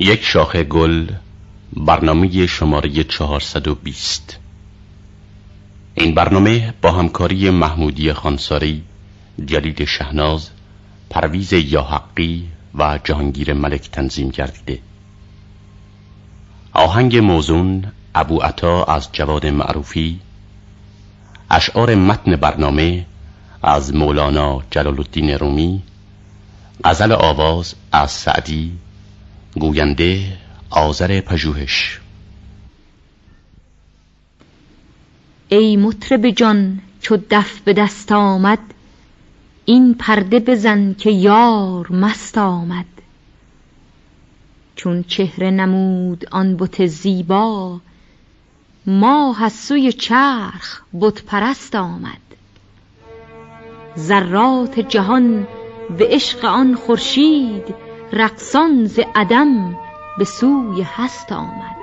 یک شاخه گل، برنامه شماره 420. این برنامه با همکاری محمودی خانساری، جلیل شهناز، پرویز یاحقی و جهانگیر ملک تنظیم گردیده. آهنگ موزون ابو عطا از جواد معروفی، اشعار متن برنامه از مولانا جلال الدین رومی، غزل آواز از سعدی، گوینده آذر پژوهش. ای مطرب جان چو دف به دست آمد، این پرده بزن که یار مست آمد. چون چهره نمود آن بت زیبا، ماه از سوی چرخ بت پرست آمد. ذرات جهان به عشق آن خورشید، رقصان ز عدم به سوی هست آمد.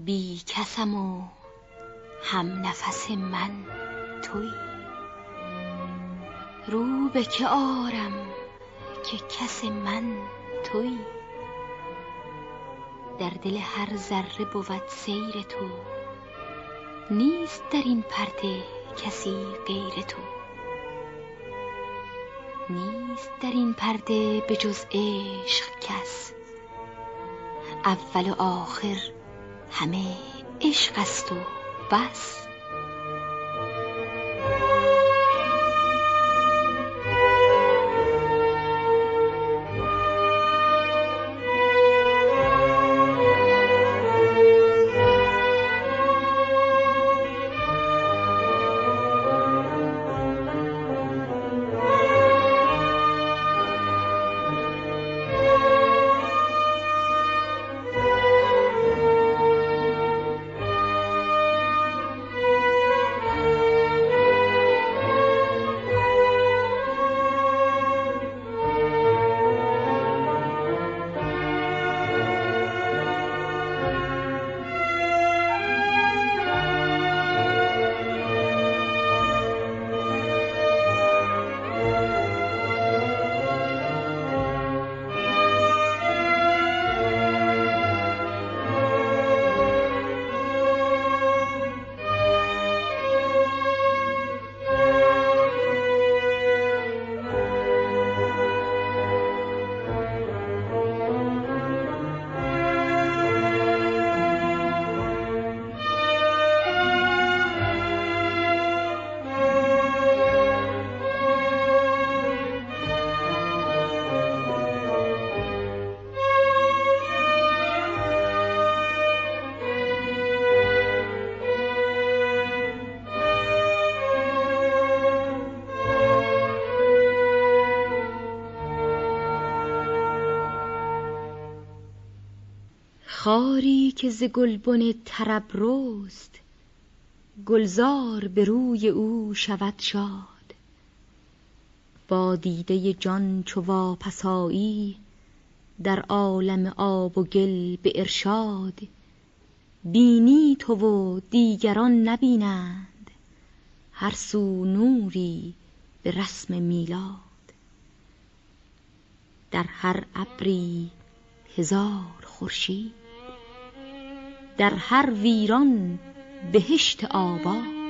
بی کسم و هم نفس من تویی، رو به که آرم که کس من تویی. در دل هر ذره بود سیر تو، نیست در این پرده کسی غیر تو. نیست در این پرده به جز عشق کس، اول و آخر همه عشق است و بس. خاری که ز گلبن طرب رست، گلزار به روی او شود شاد. با دیده جان چو واپس آیی، در عالم آب و گل به ارشاد. بینی تو و دیگران نبینند، هر سو نوری به رسم میلاد. در هر ابری هزار خورشید، در هر ویران بهشت آباد.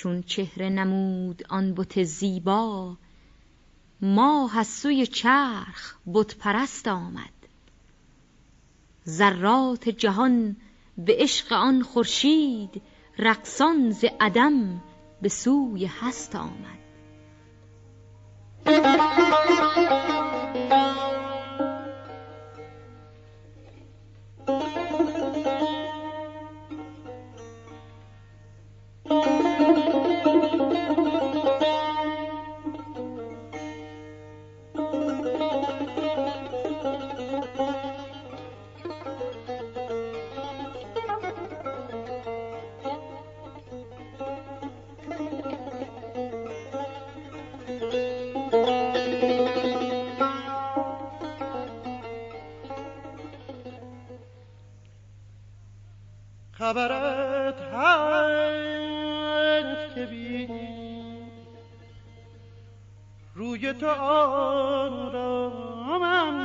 چون چهره نمود آن بت زیبا، ماه از سوی چرخ بت پرست آمد. ذرات جهان به عشق آن خورشید، رقصان ز عدم به سوی هست آمد. خبرت هست که بی روی تو آرامم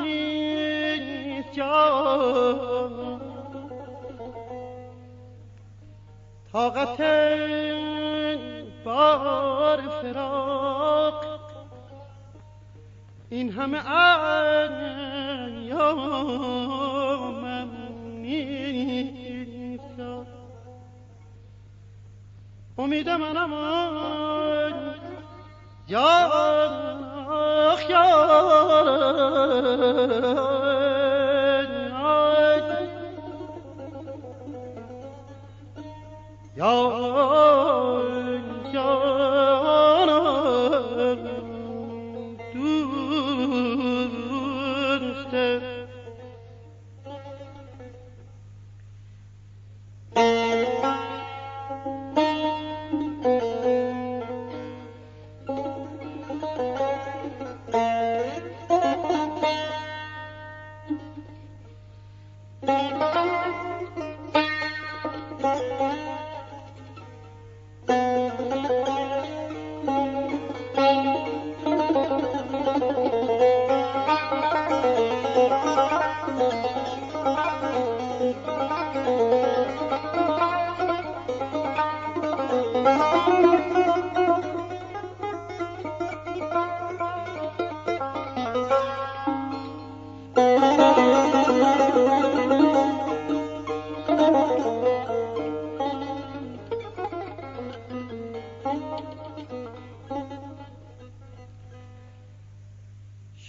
نیست جان، طاقت بار فراق این همه ایامم نیست. امید منم یاخ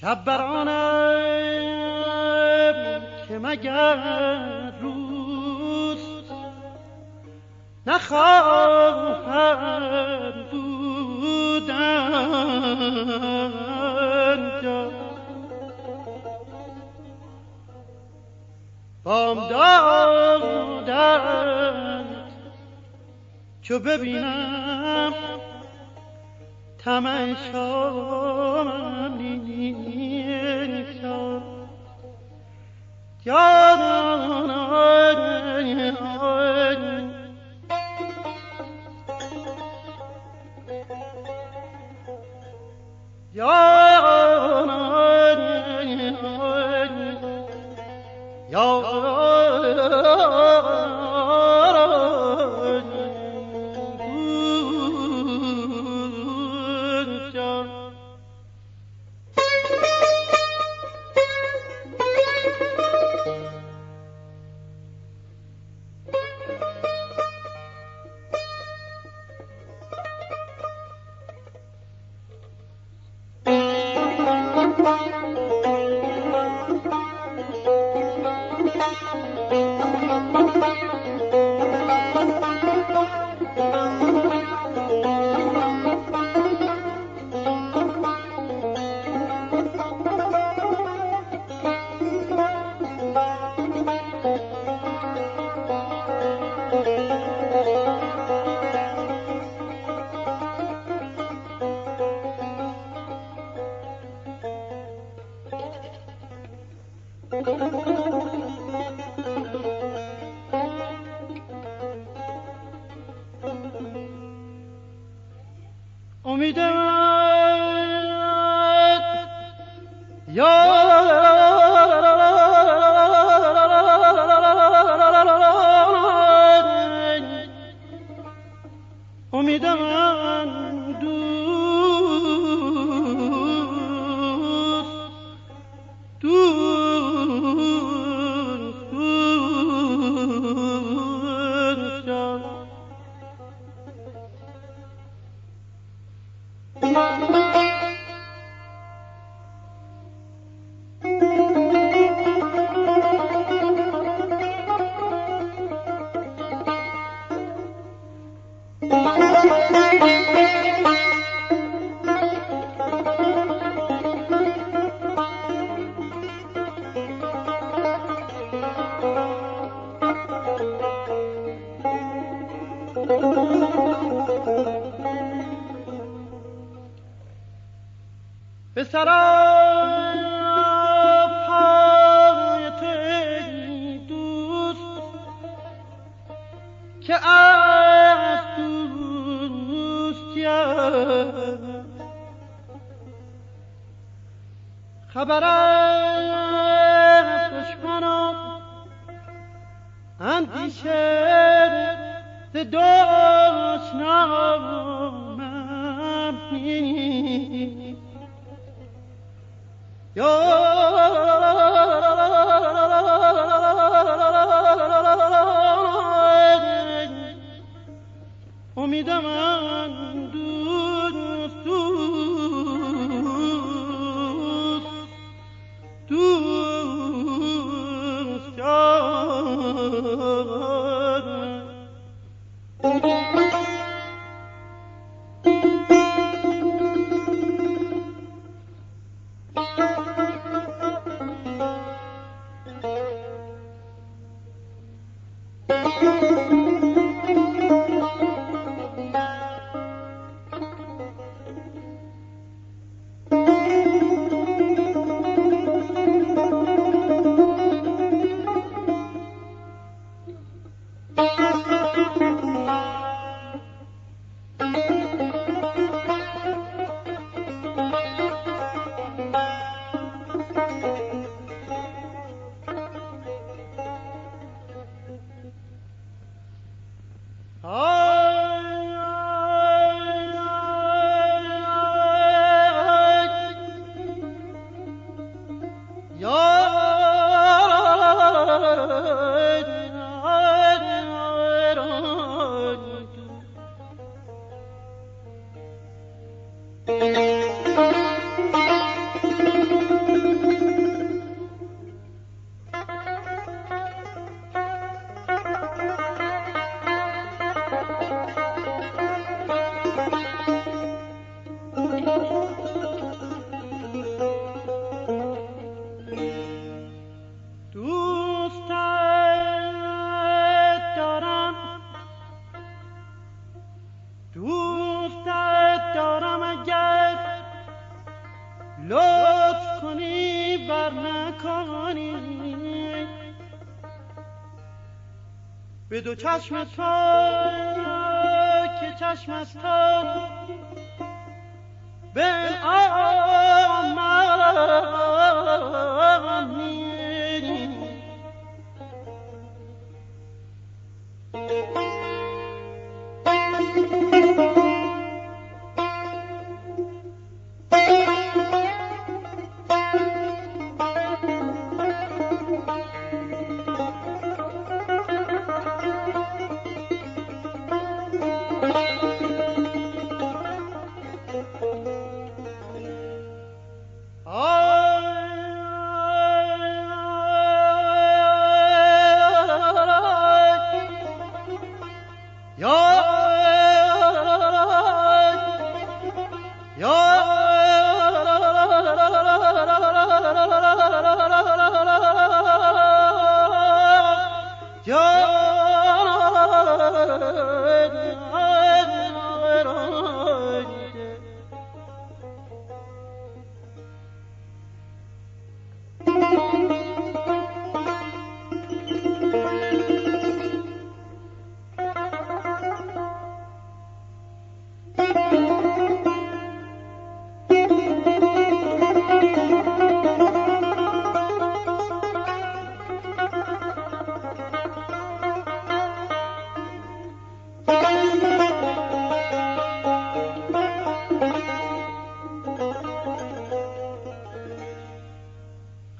شب برانم که مگر روز نخواهم بودن جا، بامدادت چو ببینم تماشام نیست امیدم به سراپای تو ای دوست که از دوستی خبر از دشمنان اندیشه ز دشنامم نیست امیدم من دوست لطف کنی بر نکنی به دو چشم تو که چشم از تو به آمانی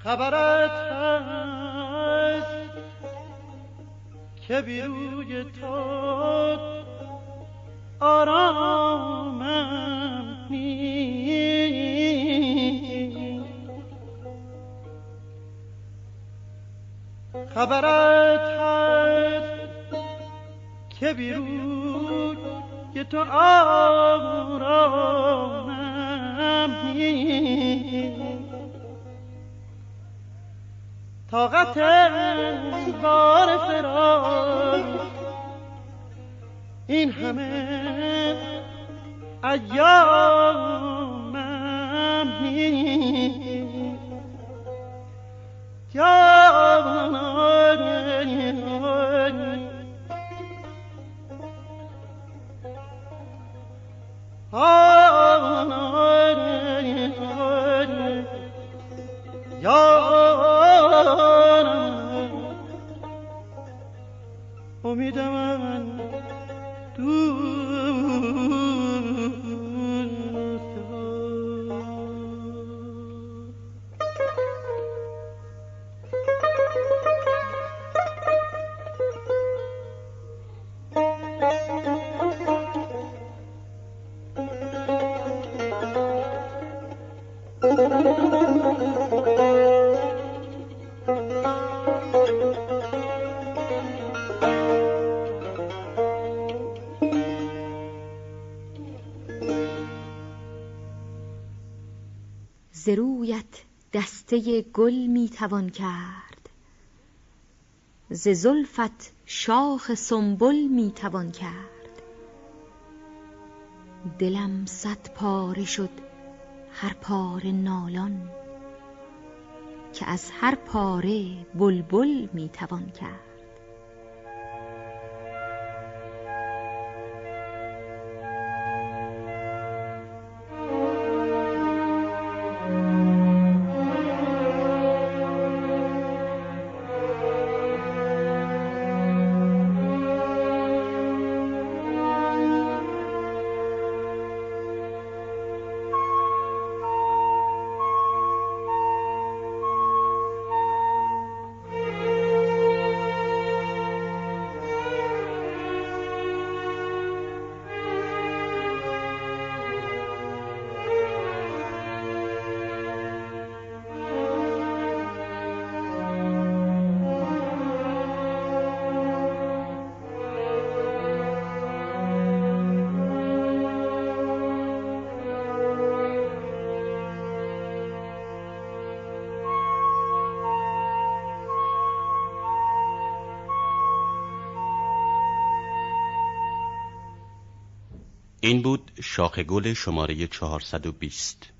خبرت هست که بی روی تو آرامم نیست خبرت هست که بی روی تو آرامم نیست طاقت بار فراق این همه ایامم نیست یارم امید من ز رویت دسته گل می توان کرد، ز زلفت شاخ سنبل می توان کرد. دلم صد پاره شد هر پاره نالان، که از هر پاره بلبل می توان کرد. این بود شاخ گل شماره 420.